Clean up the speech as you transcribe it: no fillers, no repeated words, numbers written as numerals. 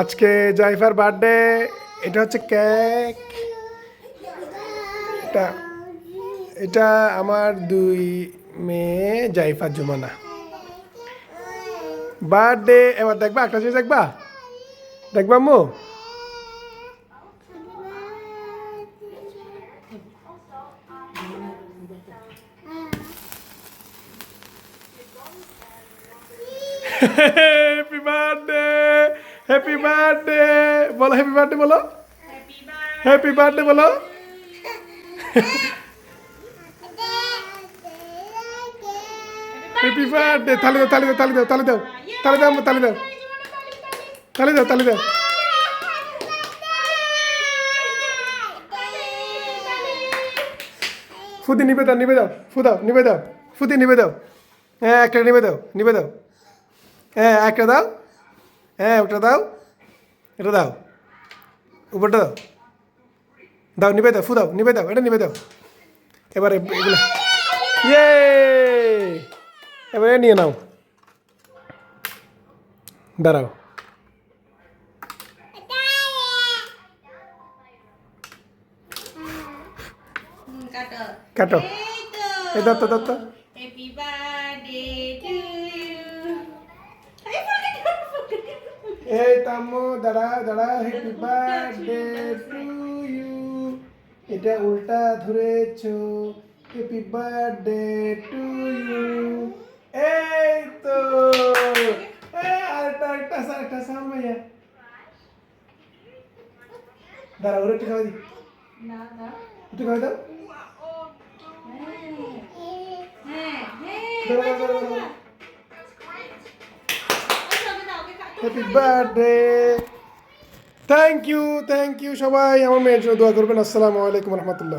আজকে জাইফার বার্থডে। এটা হচ্ছে কেক। এটা এটা আমার দুই মেয়ে জাইফা জুমানা বার্থডে। এবার দেখবা একটা জিনিস দেখবা, দেখবা আম্মু। হ্যাপি বার্থডে, হ্যাপি বার্থডে বলো, হ্যাপি বার্থডে বলো, হ্যাপি বার্থডে বলো। Happy birthday. তালি দাও, তালি দাও, তালি দাও, তালি দাও, তালি দাও, তালি দাও, তালি দাও, তালি দাও। ফুদি নিবে দাও, নিবে দাও, ফুদাও, নিবে দাও, ফুদি নিবে দাও। হ্যাঁ একটা নিবে দাও, নিবে দাও। হ্যাঁ একটা দাও, হ্যাঁ ওটা দাও, এটা দাও, উপরটা দাও, দাও নিবে দাও, ফুদাও, নিবে দাও, এটা নিবে দাও। এবারে এগুলো ইয়ে, এবারে নিয়ে নাও, দাঁড়াও। কাটো, এই দাও তো, দাও তো। Happy birthday to you. এই তাম্মু দাঁড়া, দাঁড়া। Happy birthday to you. এটা উল্টা ধরেছো। Happy birthday to you. এই তো। আরেকটা, আরেকটা, আরেকটা সামনে ভাইয়া। দাঁড়া, ওরা একটু খাওয়া দি, না না, একটু খাওয়া দাও। হ্যাঁ দাঁড়া, দাঁড়া, দাঁড়া, দাঁড়া। হ্যাঁ। Happy birthday. Thank you, thank you সবাই। আমার মেয়ের জন্য দোয়া করবেন। আসসালামু আলাইকুম রহমতুল্লাহ।